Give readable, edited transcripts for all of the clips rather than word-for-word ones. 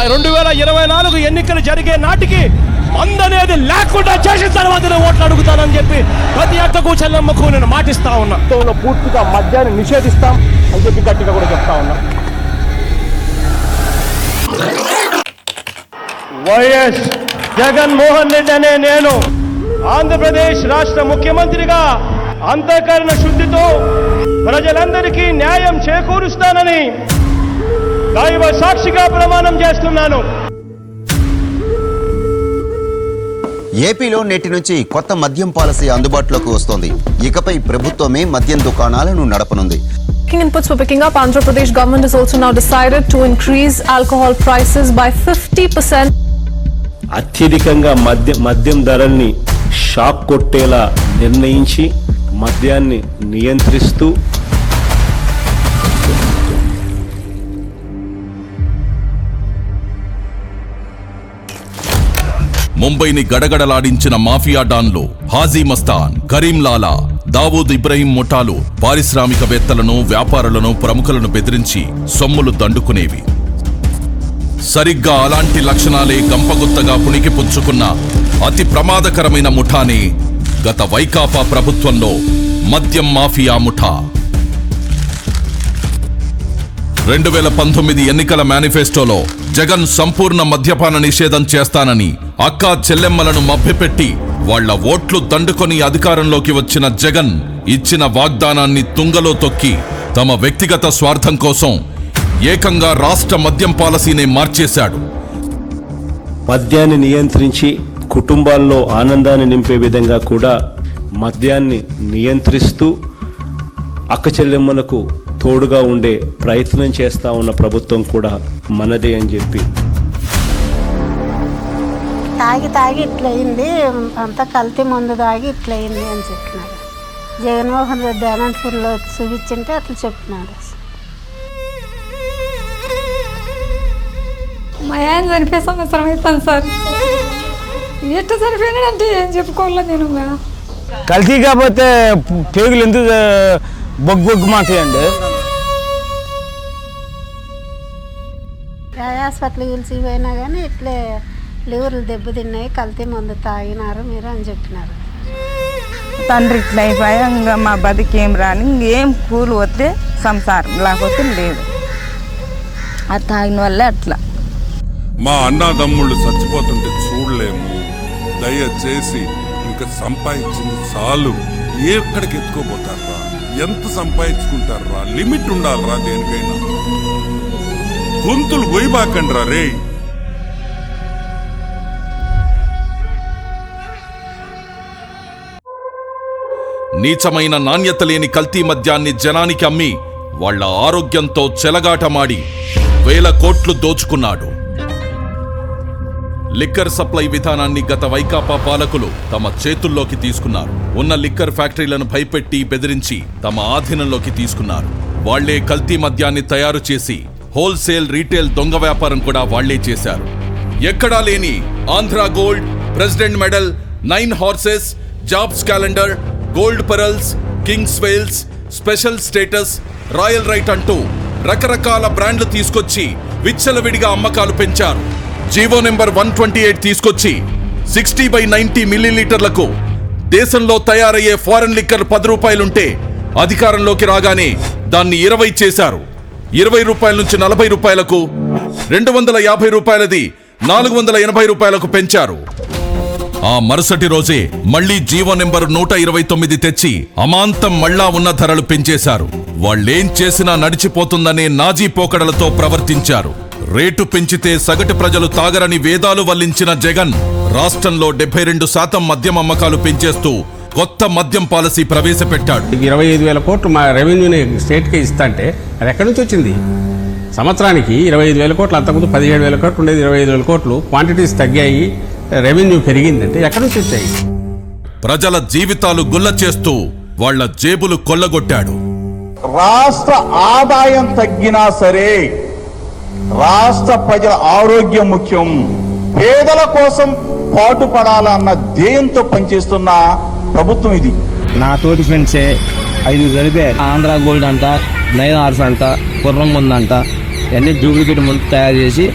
2024 ఎన్నికలు జరిగే నాటికి మందనేది లేకుండా చేసిన తర్వాతనే ఓట్లు అడుగుతానని చెప్పి ప్రతి అక్కకు చెల్లమ్మకు నేను మాటిస్తా ఉన్నా. పూర్తిగా మద్యాన్ని నిషేధిస్తాం అని చెప్పి గట్టిగా కూడా చెప్తా ఉన్నా. వైఎస్ జగన్మోహన్ రెడ్డి అనే నేను ఆంధ్రప్రదేశ్ రాష్ట్ర ముఖ్యమంత్రిగా అంతఃకరణ శుద్ధితో ప్రజలందరికీ న్యాయం చేకూరుస్తానని దైవ సాక్షిగా ప్రమాణం చేస్తున్నాను. ఏపీలో నేటి నుంచి కొత్త మద్యం పాలసీ అందుబాటులోకి వస్తోంది. ఇకపై ప్రభుత్వమే మద్యం దుకాణాలను నడపనుంది. Inputs for picking up, Andhra Pradesh government has also now decided to increase alcohol prices by 50%. అత్యధికంగా మద్యం ధరల్ని షాక్ కొట్టేలా నిర్ణయించి మద్యాన్ని నియంత్రిస్తూ ముంబైని గడగడలాడించిన మాఫియా డాన్లు హాజీ మస్తాన్, కరీం లాలా, దావూద్ ఇబ్రహీం ముఠాలు పారిశ్రామికవేత్తలను, వ్యాపారులను, ప్రముఖులను బెదిరించి సొమ్ములు దండుకునేవి. సరిగ్గా అలాంటి లక్షణాలే గంపగుత్తగా పుణికి పుచ్చుకున్న అతి ప్రమాదకరమైన ముఠానే గత వైకాపా ప్రభుత్వంలో మద్యం మాఫియా ముఠా. 2019 ఎన్నికల మేనిఫెస్టోలో జగన్ సంపూర్ణ మద్యపాన నిషేధం చేస్తానని అక్కా చెల్లెమ్మలను మభ్యపెట్టి వాళ్ల ఓట్లు దండుకొని అధికారంలోకి వచ్చిన జగన్ ఇచ్చిన వాగ్దానాన్ని తుంగలో తొక్కి తమ వ్యక్తిగత స్వార్థం కోసం ఏకంగా రాష్ట్ర మద్యం పాలసీనే మార్చేశాడు. మద్యాన్ని నియంత్రించి కుటుంబాల్లో ఆనందాన్ని నింపే విధంగా కూడా మద్యాన్ని నియంత్రిస్తూ అక్క చెల్లెమ్మలకు తోడుగా ఉండే ప్రయత్నం చేస్తా ఉన్న ప్రభుత్వం కూడా మనదే అని చెప్పి. తాగి ఇట్లయింది, అంతా కల్తీ మందు తాగి ఇట్లయింది అని చెప్పినారు. జగన్మోహన్ రెడ్డి అనంతపూర్లో చూపించింటే అట్లా చెప్పినాడు. మా ఆయన చనిపోయే సంవత్సరం అవుతాను సార్. ఎట్లా చనిపోయినాడంటే ఏం చెప్పుకోవాలా నేను. కల్తీ కాకపోతే పేగులు ఎందుకు బొగ్గు మాట్లాడండి. హాస్పిటల్కి పిలిచిపోయినా కానీ ఇట్లే లివర్లు దెబ్బతిన్నాయి, కల్తీ మందు తాగినారు మీరు అని చెప్పినారు. తండ్రి ఇట్లా అయిపోయా, ఇంకా మా బతికేం రాని, ఇంకేం కూలి వస్తే సంసారం, లేకపోతే లేదు. అది తాగిన వల్లే అట్లా. మా అన్నదమ్ముళ్ళు చచ్చిపోతుంటే చూడలేము. దయచేసి ఇంకా సంపాదించింది చాలు. ఎక్కడికి ఎత్తుకోపోతారా? ఎంత సంపాదించుకుంటారా? లిమిట్ ఉండాలరా దేనికైనా. గొంతులు గొయ్యబాకండ్రా రే. నీచమైన నాణ్యత లేని కల్తీ మద్యాన్ని జనానికి అమ్మి వాళ్ల ఆరోగ్యంతో చెలగాటమాడి 1000 కోట్లు దోచుకున్నాడు. లిక్కర్ సప్లై విధానాన్ని గత వైకాపా పాలకులు తమ చేతుల్లోకి తీసుకున్నారు. ఉన్న లిక్కర్ ఫ్యాక్టరీలను భయపెట్టి బెదిరించి తమ ఆధీనంలోకి తీసుకున్నారు. వాళ్లే కల్తీ మద్యాన్ని తయారు చేసి హోల్సేల్, రీటైల్ దొంగ వ్యాపారం కూడా వాళ్లే చేశారు. ఎక్కడా లేని Andhra gold, president medal, 9 horses, jobs calendar, gold pearls, kings whales, special status, royal right అంటూ రకరకాల బ్రాండ్లు తీసుకొచ్చి విచ్చలవిడిగా అమ్మకాలు పెంచారు. జీవో నెంబర్ 128 తీసుకొచ్చి 60/90 మిల్లీలీటర్లకు దేశంలో తయారయ్యే ఫారెన్ లిక్కర్ 10 రూపాయలుంటే అధికారంలోకి రాగానే దాన్ని 20 చేశారు. 20 రూపాయల నుంచి 40 రూపాయలకు, 250 రూపాయలది 480 రూపాయలకు పెంచారు. ఆ మరుసటి రోజే మళ్లీ జీవో నెంబర్ 129 తెచ్చి అమాంతం మళ్ళా ఉన్న ధరలు పెంచేశారు. వాళ్లేం చేసినా నడిచిపోతుందనే నాజీ పోకడలతో ప్రవర్తించారు. రేటు పెంచితే సగటు ప్రజలు తాగరని వేదాలు వల్లించిన జగన్ రాష్ట్రంలో 72% మద్యం అమ్మకాలు పెంచేస్తూ కొత్త మద్యం పాలసీ ప్రవేశపెట్టాడు. 25,000 కోట్లు మా రెవెన్యూని స్టేట్కే ఇస్తాంటే అది ఎక్కడి నుంచి వచ్చింది? సంవత్సరానికి 25,000 కోట్లు, అంతకుముందు 17,000 కోట్లు ఉండేది. 25,000 కోట్లు క్వాంటిటీస్ తగ్గాయి, రెవెన్యూ పెరిగిందంటే ఎక్కడి నుంచి వచ్చాయి? ప్రజల జీవితాలు గుల్ల చేస్తూ వాళ్ల జేబులు కొల్లగొట్టాడు. రాష్ట్ర ఆదాయం తగ్గినా సరే రాష్ట్ర ప్రజల ఆరోగ్యం ముఖ్యం, పేదల కోసం పాటుపడాలన్న ధ్యేయంతో పనిచేస్తున్న ప్రభుత్వం ఇది. నా తోటి ఫ్రెండ్సే 5 కలిపారు. ఆంధ్ర గోల్డ్ అంట, 9 హార్స్ అంట, కుర్రం ముందంట, అన్ని డూప్లికేట్ ముందు తయారు చేసి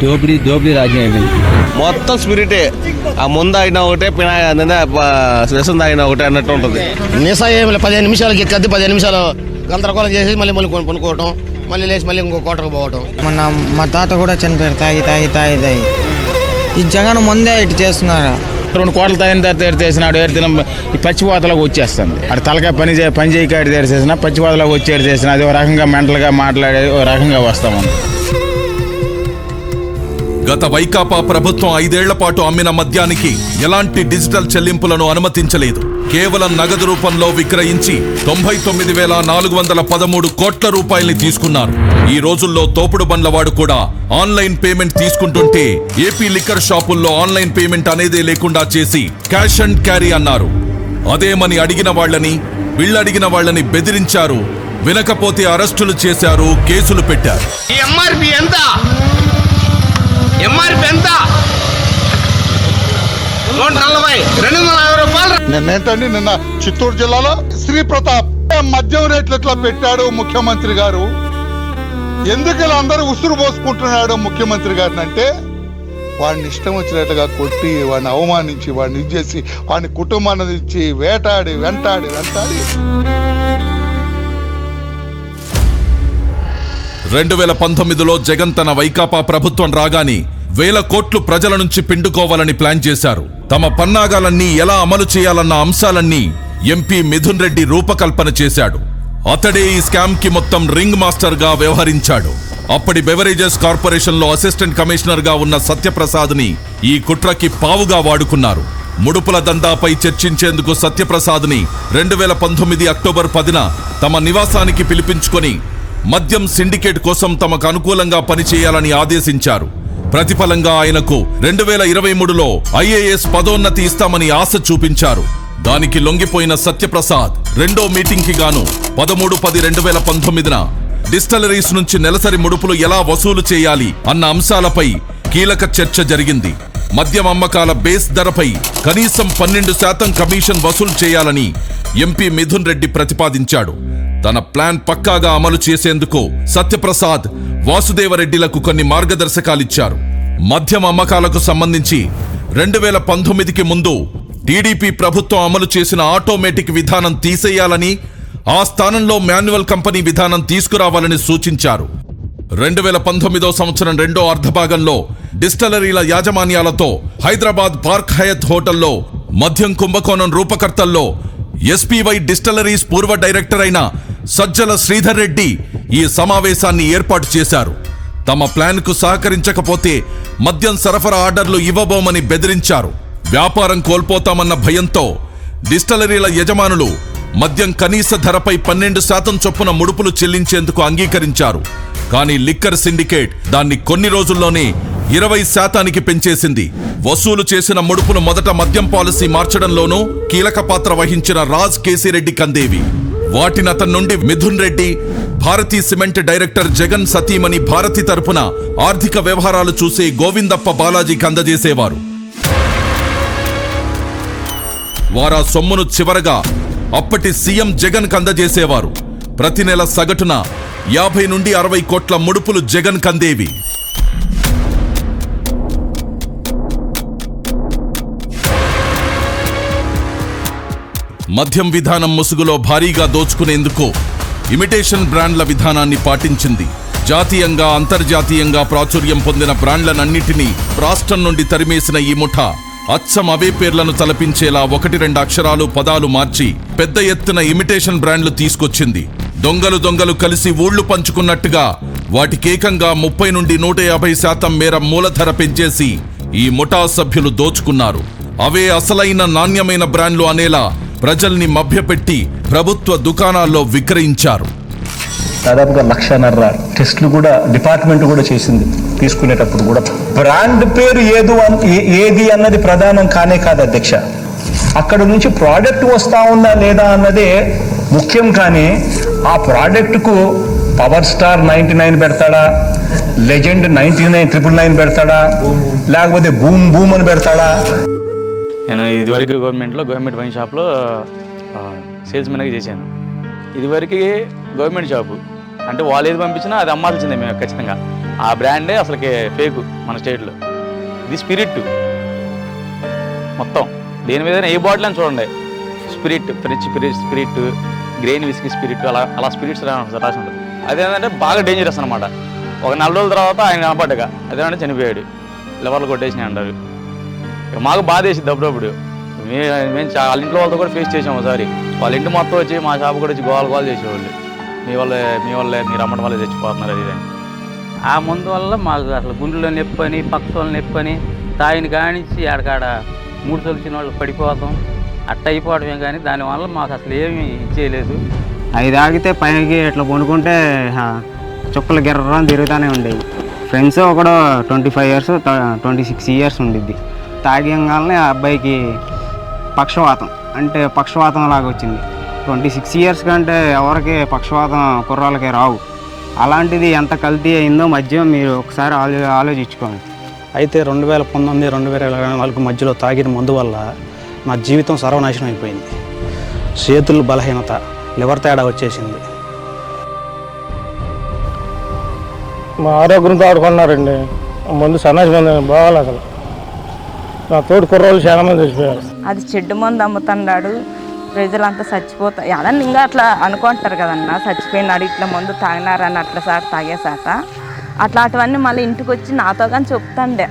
దోపిడీ రాజ్యం అయిపోయింది. మొత్తం స్పిరిటే, ఆ ముందు అయినా ఒకటే వ్యసం తాగినా ఒకటే అన్నట్టు ఉంటుంది. నిసా ఏమి 15 నిమిషాలకి ఎక్కద్ది, 15 నిమిషాలు గందరగోళం చేసి మళ్ళీ కొనుక్కోవటం, మళ్ళీ లేచి మళ్ళీ ఇంకో కోటకు పోవటం. మా తాత కూడా చనిపోయారు తాగి. ఈ జగన్ ముందే ఇటు చేస్తున్నారు. 2 కోట్ల తాగిన తర్వాత తీసినాడు, ఏడిదినం ఈ పచ్చిపోతలోకి వచ్చేస్తుంది. అటు తలకాయ పని చేయకాడి చేసిన పచ్చిపోతలోకి వచ్చి చేసిన అది ఒక రకంగా మెంటల్గా మాట్లాడేది ఒక రకంగా వస్తామని. గత వైకాపా ప్రభుత్వం 5 ఏళ్ల పాటు అమ్మిన మద్యానికి ఎలాంటి డిజిటల్ చెల్లింపులను అనుమతించలేదు. కేవలం నగదు రూపంలో విక్రయించి 99,413 కోట్ల రూపాయల్ని తీసుకున్నారు. ఈ రోజుల్లో తోపుడు బండ్లవాడు కూడా ఆన్లైన్ పేమెంట్ తీసుకుంటుంటే ఏపీ లిక్కర్ షాపుల్లో ఆన్లైన్ పేమెంట్ అనేదే లేకుండా చేసి క్యాష్ అండ్ క్యారీ అన్నారు. అదేమని అడిగిన వాళ్ళని, వీళ్ళడిగిన వాళ్ళని బెదిరించారు. వినకపోతే అరెస్టులు చేశారు, కేసులు పెట్టారు. నిన్నేంటండి, నిన్న చిత్తూరు జిల్లాలో శ్రీ ప్రతాప్ మద్యం రేట్లు ఎట్లా పెట్టాడు ముఖ్యమంత్రి గారు, ఎందుకు ఇలా అందరూ ఉసురు పోసుకుంటున్నాడు ముఖ్యమంత్రి గారిని అంటే, వాడిని ఇష్టం వచ్చినట్టుగా కొట్టి, వాడిని అవమానించి, వాడిని ఇచ్చేసి, వాడిని కుటుంబాన్ని ఇచ్చి వెంటాడి 2019లో జగన్ తన వైకాపా ప్రభుత్వం రాగానే 1,000 కోట్లు ప్రజల నుంచి పిండుకోవాలని ప్లాన్ చేశారు. తమ పన్నాగాలన్నీ ఎలా అమలు చేయాలన్న అంశాలన్నీ ఎంపీ మిథున్ రెడ్డి రూపకల్పన చేశాడు. అతడే ఈ స్కామ్ కి మొత్తం రింగ్ మాస్టర్ గా వ్యవహరించాడు. అప్పటి బెవరేజెస్ కార్పొరేషన్ లో అసిస్టెంట్ కమిషనర్ గా ఉన్న సత్యప్రసాద్ ని ఈ కుట్రకి పావుగా వాడుకున్నారు. ముడుపుల దందాపై చర్చించేందుకు సత్యప్రసాద్ ని 2019 అక్టోబర్ 10న తమ నివాసానికి పిలిపించుకొని మద్యం సిండికేట్ కోసం తమకు అనుకూలంగా పనిచేయాలని ఆదేశించారు. ప్రతిఫలంగా ఆయనకు 2023లో ఐఏఎస్ పదోన్నతి ఇస్తామని ఆశ చూపించారు. దానికి లొంగిపోయిన సత్యప్రసాద్ రెండో మీటింగ్ కి గాను 13/10/2019న డిస్టిలరీస్ నుంచి నెలసరి ముడుపులు ఎలా వసూలు చేయాలి అన్న అంశాలపై కీలక చర్చ జరిగింది. మద్యం అమ్మకాల బేస్ ధరపై కనీసం 12% కమిషన్ వసూలు చేయాలని ఎంపీ మిథున్ రెడ్డి ప్రతిపాదించాడు. తన ప్లాన్ పక్కాగా అమలు చేసేందుకు సత్యప్రసాద్, వాసుదేవరెడ్డిలకు కొన్ని మార్గదర్శకాలిచ్చారు. మద్యం అమ్మకాలకు సంబంధించి 2019కి ముందు టీడీపీ ప్రభుత్వం అమలు చేసిన ఆటోమేటిక్ విధానం తీసేయాలని, ఆ స్థానంలో మాన్యువల్ కంపెనీ విధానం తీసుకురావాలని సూచించారు. 2019వ సంవత్సరం రెండో అర్ధభాగంలో డిస్టిలరీల యాజమాన్యాలతో హైదరాబాద్ పార్క్ హయత్ హోటల్లో మద్యం కుంభకోణం రూపకర్తల్లో ఎస్పీవై డిస్టిలరీస్ పూర్వ డైరెక్టర్ అయిన సజ్జల శ్రీధర్ రెడ్డి ఈ సమావేశాన్ని ఏర్పాటు చేశారు. తమ ప్లాన్కు సహకరించకపోతే మద్యం సరఫరా ఆర్డర్లు ఇవ్వబోమని బెదిరించారు. వ్యాపారం కోల్పోతామన్న భయంతో డిస్టిలరీల యజమానులు మద్యం కనీస ధరపై 12% చొప్పున ముడుపులు చెల్లించేందుకు అంగీకరించారు. కానీ లిక్కర్ సిండికేట్ దాన్ని కొన్ని రోజుల్లోనే 20% పెంచేసింది. వసూలు చేసిన ముడుపులు మొదట మద్యం పాలసీ మార్చడంలోనూ కీలక పాత్ర వహించిన రాజ్ కేసిరెడ్డి కందేవి. వాటిని అతని నుండి మిథున్ రెడ్డి, భారతీ సిమెంట్ డైరెక్టర్ జగన్ సతీమణి భారతి తరపున ఆర్థిక వ్యవహారాలు చూసే గోవిందప్ప బాలాజీకి అందజేసేవారు. వారా సొమ్మును చివరగా అప్పటి సీఎం జగన్ కందజేసేవారు. ప్రతి నెల సగటున 50 నుండి 60 కోట్ల ముడుపులు జగన్ కందేవి. మద్యం విధానం ముసుగులో భారీగా దోచుకునేందుకు ఇమిటేషన్ బ్రాండ్ల విధానాన్ని పాటించింది. జాతీయంగా, అంతర్జాతీయంగా ప్రాచుర్యం పొందిన బ్రాండ్లనన్నిటినీ రాష్ట్రం నుండి తరిమేసిన ఈ ముఠా అచ్చం అవే పేర్లను తలపించేలా 1-2 అక్షరాలు, పదాలు మార్చి పెద్ద ఎత్తున ఇమిటేషన్ బ్రాండ్లు తీసుకొచ్చింది. దొంగలు కలిసి ఊళ్లు పంచుకున్నట్టుగా వాటికేకంగా 30 నుండి 150% మేర మూలధర పెంచేసి ఈ ముఠా సభ్యులు దోచుకున్నారు. అవే అసలైన నాణ్యమైన బ్రాండ్లు అనేలా ప్రజల్ని మభ్యపెట్టి ప్రభుత్వ దుకాణాల్లో విక్రయించారు. దాదాపుగా 1,50,000 టెస్టులు కూడా డిపార్ట్మెంట్ కూడా చేసింది. తీసుకునేటప్పుడు కూడా బ్రాండ్ పేరు ఏది అన్నది ప్రధానం కానే కాదు అధ్యక్ష. అక్కడ నుంచి ప్రోడక్ట్ వస్తా ఉందా లేదా అన్నదే ముఖ్యం. కానీ ఆ ప్రోడక్ట్కు పవర్ స్టార్ 99 పెడతాడా, లెజెండ్ 99,999 పెడతాడా, లేకపోతే బూమ్ అని పెడతాడా? నేను ఇదివరకు గవర్నమెంట్ వైన్ షాప్లో సేల్స్ మెన్గా చేశాను. ఇదివరకు గవర్నమెంట్ షాపు అంటే వాళ్ళు ఏది పంపించినా అది అమ్మాల్సిందే మేము ఖచ్చితంగా. ఆ బ్రాండే అసలుకి ఫేక్ మన స్టేట్లో. ఇది స్పిరిట్ మొత్తం. దేని మీద ఏ బాటిల్ అని చూడండి, spirit, French spirit, grain whisky spirit, అలా స్పిరిట్స్ రాసి ఉంటుంది. అదేంటంటే బాగా డేంజరస్ అనమాట. ఒక 4 రోజుల తర్వాత ఆయన కనపడ్డగా అదేమంటే చనిపోయాడు, లివర్లు కొట్టేసినాయి అంటారు. మాకు బాధ వేసింది అప్పుడప్పుడు. మేము వాళ్ళ ఇంట్లో వాళ్ళతో కూడా ఫేస్ చేసాము ఒకసారి. వాళ్ళ ఇంటి మొత్తం వచ్చి మా షాపు కూడా వచ్చి గోల చేసేవాళ్ళు, మీ వల్లే మీరు అమ్మడం వల్ల చచ్చిపోతున్నారు అది అని. ఆ మందు వల్ల మాకు అసలు గుండెలో నొప్పని, పక్కల నొప్పని, తాయిని కానించి ఆడకాడ 3 తొలిచిన వాళ్ళు పడిపోతాం, అట్ట అయిపోవడమే. కానీ దానివల్ల మాకు అసలు ఏమీ ఇచ్చేయలేదు. 5 ఆగితే పైకి ఇట్లా కొనుక్కుంటే చుక్కలు గిర్రం తిరుగుతూనే ఉండేవి. ఫ్రెండ్స్ ఒకడు 25 ఇయర్స్ 26 ఇయర్స్ ఉండిద్ది. తాగంగానే ఆ అబ్బాయికి పక్షవాతం లాగా వచ్చింది. 26 ఇయర్స్ కంటే ఎవరికి పక్షవాతం కుర్రాళ్ళకి రావు. అలాంటిది ఎంత కల్తీ అయిందో మద్యం మీరు ఒకసారి ఆలోచించుకోండి. అయితే 2019, 2024 మధ్యలో తాగిన మందు వల్ల నా జీవితం సర్వనాశనం అయిపోయింది. చేతులు బలహీనత, లివర్ తేడా వచ్చేసింది. మా ఆరోగ్యంతో ఆడుకున్నారండి. మందు సన్నాసి మంది బాగాలి. అసలు నా తోడు కుర్రోళ్ళు చాలా మంది చచ్చిపోయారు. అది చెడ్డు మందు అమ్ముతున్నాడు, ప్రజలంతా చచ్చిపోతారు అదని ఇంకా అట్లా అనుకుంటారు కదన్నా. చచ్చిపోయినాడు, ఇట్లా మందు తాగినారని అట్లా సార్ తాగేసాట అట్లాంటివన్నీ మళ్ళీ ఇంటికి వచ్చి నాతో కానీ చెప్తాండే,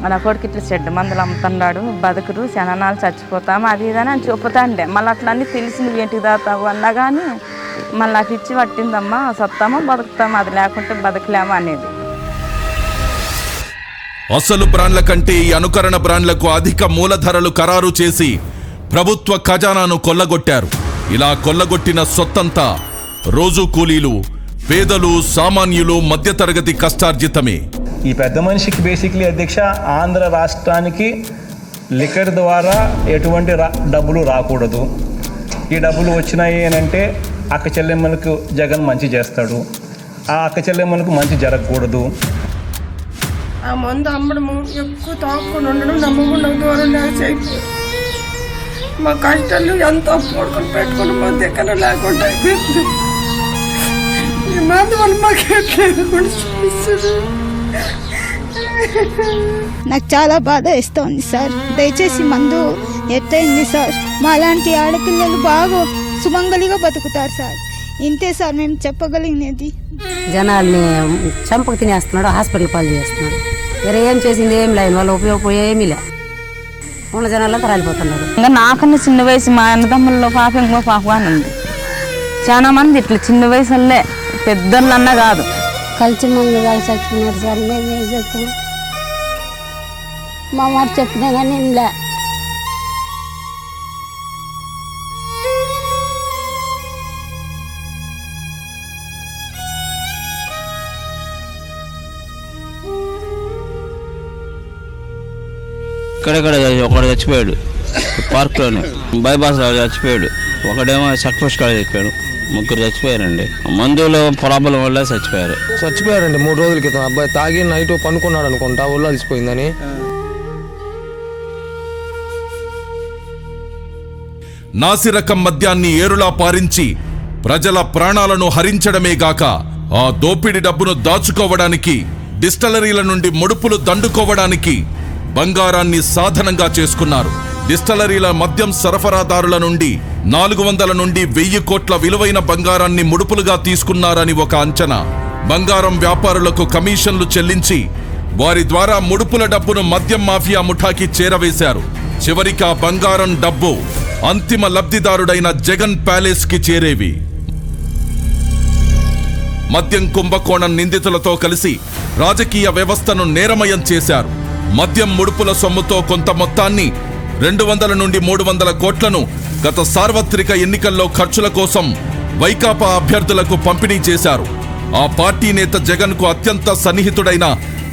మన కొడుకు ఇట్లా చెడ్డు మందులు అమ్ముతున్నాడు, బతుకురు శనాలు చచ్చిపోతాము అది ఇదని అని చెప్తాండే. మళ్ళీ అట్లా అన్నీ తెలిసి నువ్వేంటికి తాగుతావు అన్నా కానీ మళ్ళీ నాకు ఇచ్చి పట్టిందమ్మా, సత్తామో బతుకుతామో, అది లేకుంటే బతకలేమా అనేది. అసలు బ్రాండ్ల కంటే ఈ అనుకరణ బ్రాండ్లకు అధిక మూలధరలు ఖరారు చేసి ప్రభుత్వ ఖజానాను కొల్లగొట్టారు. ఇలా కొల్లగొట్టిన సొత్తంతా రోజు కూలీలు, పేదలు, సామాన్యులు, మధ్యతరగతి కష్టార్జితమే. ఈ పెద్ద మనిషికి బేసిక్లీ అధ్యక్ష ఆంధ్ర రాష్ట్రానికి లిక్కర్ ద్వారా ఎటువంటి డబ్బులు రాకూడదు. ఈ డబ్బులు వచ్చినాయి అని అంటే అక్క చెల్లెమ్మలకు జగన్ మంచి చేస్తాడు, ఆ అక్క చెల్లెమ్మలకు మంచి జరగకూడదు. ఆ మందు అమ్మడము, ఎక్కువ తాగకుండా ఉండడం, నమ్మకుండా దూరం చేసి మా కష్టాలు ఎంతో పోడుకొని పెట్టుకుని మా దగ్గర లేకుండా ఈ మందు వల్ల మాకు ఎట్లేదు చూపిస్తుంది. నాకు చాలా బాధ ఇస్తుంది సార్. దయచేసి మందు ఎత్తైంది సార్. మా లాంటి ఆడపిల్లలు బాగా సుమంగలిగా బతుకుతారు సార్. ఇంతే సార్ మేము చెప్పగలిగినది. జనాల్ని చంపకు తినేస్తున్నాడు, హాస్పిటల్ పాలు చేస్తున్నాడు. వేరే ఏం చేసింది ఏం లేదు, వాళ్ళు ఉపయోగపోయే ఏమీ లే. ఉన్న జనాలంతా రాలిపోతున్నారు. ఇంకా నాకన్నా చిన్న వయసు మా అన్నదమ్ముల్లో పాప ఇంకో పాప అని ఉంది. చాలా మంది ఇట్లా చిన్న వయసులే, పెద్దలన్నా కాదు. కలిసి మందు వాళ్ళు చచ్చిపోయినారు సార్. మేమేం చెప్తాం, మా మాట చెప్పినా కానీ లే. ఇక్కడెక్కడ ఒకడు చచ్చిపోయాడు, పార్క్లోనే బైపాస్ చచ్చిపోయాడు. ఒకడేమో సక్సెస్ కాడ చచ్చిపోయాడు. 3 చచ్చిపోయారండి. మందులో ప్రాబ్లం వల్ల చచ్చిపోయారండి. 3 రోజుల క్రితం అబ్బాయి తాగి నైట్ పనుకున్నాడు అనుకుంటా, ఒళ్ళు అలసిపోయిందని. నాసిరకం మద్యాన్ని ఏరులా పారించి ప్రజల ప్రాణాలను హరించడమే గాక ఆ దోపిడి డబ్బును దాచుకోవడానికి, డిస్టలరీల నుండి ముడుపులు దండుకోవడానికి బంగారాన్ని సాధనంగా చేసుకున్నారు. డిస్టలరీల మద్యం సరఫరాదారుల నుండి 400 నుండి 1000 కోట్ల విలువైన బంగారాన్ని ముడుపులుగా తీసుకున్నారని ఒక అంచనా. బంగారం వ్యాపారులకు కమిషన్లు చెల్లించి వారి ద్వారా ముడుపుల డబ్బును మద్యం మాఫియా ముఠాకి చేరవేశారు. చివరికి ఆ బంగారం డబ్బు అంతిమ లబ్ధిదారుడైన జగన్ ప్యాలెస్ కి చేరేవి. మద్యం కుంభకోణం నిందితులతో కలిసి రాజకీయ వ్యవస్థను నేరమయం చేశారు. మద్యం ముడుపుల సొమ్ముతో కొంత మొత్తాన్ని 200 నుండి 300 కోట్లను గత సార్వత్రిక ఎన్నికల్లో ఖర్చుల కోసం వైకాపా అభ్యర్థులకు పంపిణీ చేశారు. ఆ పార్టీ నేత జగన్ కు అత్యంత సన్నిహితుడైన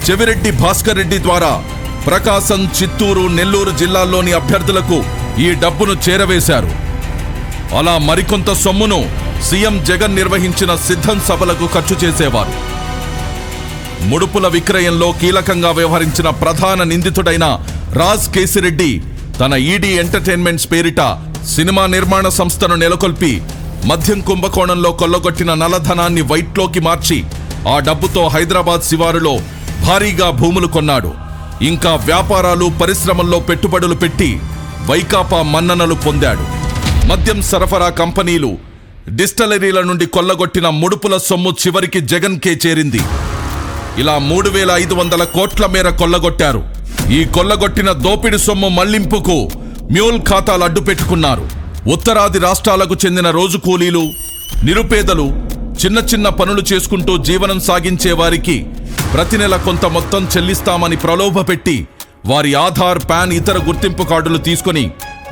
చెవిరెడ్డి భాస్కర్ రెడ్డి ద్వారా ప్రకాశం, చిత్తూరు, నెల్లూరు జిల్లాల్లోని అభ్యర్థులకు ఈ డబ్బును చేరవేశారు. అలా మరికొంత సొమ్మును సీఎం జగన్ నిర్వహించిన సిద్ధం సభలకు ఖర్చు చేసేవారు. ముడుపుల విక్రయంలో కీలకంగా వ్యవహరించిన ప్రధాన నిందితుడైన రాజ్ కేసిరెడ్డి తన ఈడీ ఎంటర్టైన్మెంట్స్ పేరిట సినిమా నిర్మాణ సంస్థను నెలకొల్పి మద్యం కుంభకోణంలో కొల్లగొట్టిన నల్లధనాన్ని వైట్లోకి మార్చి ఆ డబ్బుతో హైదరాబాద్ శివారులో భారీగా భూములు కొన్నాడు. ఇంకా వ్యాపారాలు పరిశ్రమల్లో పెట్టుబడులు పెట్టి వైకాపా మన్ననలు పొందాడు. మద్యం సరఫరా కంపెనీలు, డిస్టిలరీల నుండి కొల్లగొట్టిన ముడుపుల సొమ్ము చివరికి జగన్కే చేరింది. ఇలా 3,500 కోట్ల మేర కొల్లగొట్టారు. ఈ కొల్లగొట్టిన దోపిడి సొమ్ము మళ్లింపుకు మ్యూల్ ఖాతాలు అడ్డు పెట్టుకున్నారు. ఉత్తరాది రాష్ట్రాలకు చెందిన రోజు కూలీలు, నిరుపేదలు, చిన్న చిన్న పనులు చేసుకుంటూ జీవనం సాగించే వారికి ప్రతి నెల కొంత మొత్తం చెల్లిస్తామని ప్రలోభపెట్టి వారి ఆధార్, పాన్, ఇతర గుర్తింపు కార్డులు తీసుకుని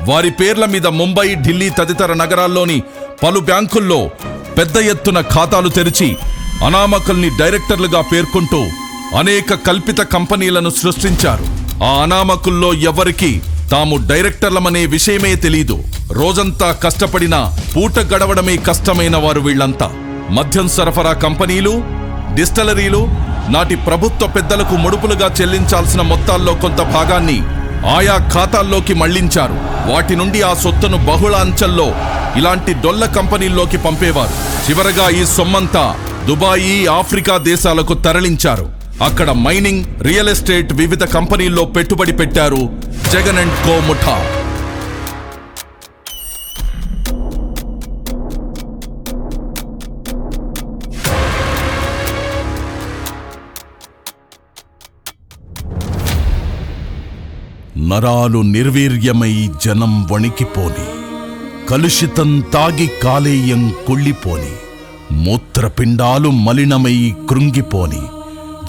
వారి పేర్ల మీద ముంబై, ఢిల్లీ తదితర నగరాల్లోని పలు బ్యాంకుల్లో పెద్ద ఎత్తున ఖాతాలు తెరిచి అనామకుల్ని డైరెక్టర్లుగా పేర్కొంటూ అనేక కల్పిత కంపెనీలను సృష్టించారు. ఆ అనామకుల్లో ఎవరికి తాము డైరెక్టర్లమనే విషయమే తెలీదు. రోజంతా కష్టపడినా పూట గడవడమే కష్టమైన వారు వీళ్లంతా. మద్యం సరఫరా కంపెనీలు, డిస్టిలరీలు నాటి ప్రభుత్వ పెద్దలకు ముడుపులుగా చెల్లించాల్సిన మొత్తాల్లో కొంత భాగాన్ని ఆయా ఖాతాల్లోకి మళ్లించారు. వాటి నుండి ఆ సొత్తును బహుళ అంచెల్లో ఇలాంటి డొల్ల కంపెనీల్లోకి పంపేవారు. చివరగా ఈ సొమ్మంతా దుబాయి, ఆఫ్రికా దేశాలకు తరలించారు. అక్కడ మైనింగ్, రియల్ ఎస్టేట్, వివిధ కంపెనీల్లో పెట్టుబడి పెట్టారు జగన్ అండ్ కో ముఠా. నరాలు నిర్వీర్యమై జనం వణికిపోని, కలుషితం తాగి కాలేయం కుళ్ళిపోని, మూత్రపిండాలు మలినమై కృంగిపోని,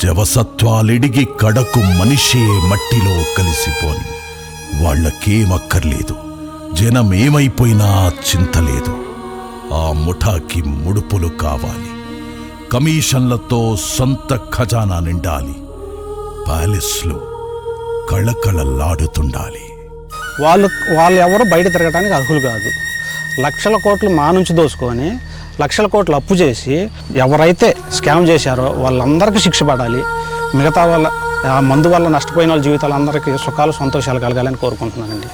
జవసత్వాలిడిగి కడకు మనిషే మట్టిలో కలిసిపోని. వాళ్లకేమక్కర్లేదు, జనమేమైపోయినా చింతలేదు. ఆ ముఠాకి ముడుపులు కావాలి, కమిషన్లతో సొంత ఖజానా నిండాలి, ప్యాలెస్లు కళకళలాడుతుండాలి. వాళ్ళు ఎవరు బయట తిరగడానికి అర్హులు కాదు. లక్షల కోట్లు మా నుంచి దోసుకొని లక్షల కోట్లు అప్పు చేసి ఎవరైతే స్కామ్ చేశారో వాళ్ళందరికీ శిక్ష పడాలి. మిగతా వాళ్ళ ఆ మందు వల్ల నష్టపోయిన వాళ్ళ జీవితాలందరికీ సుఖాలు, సంతోషాలు కలగాలని కోరుకుంటున్నానండి.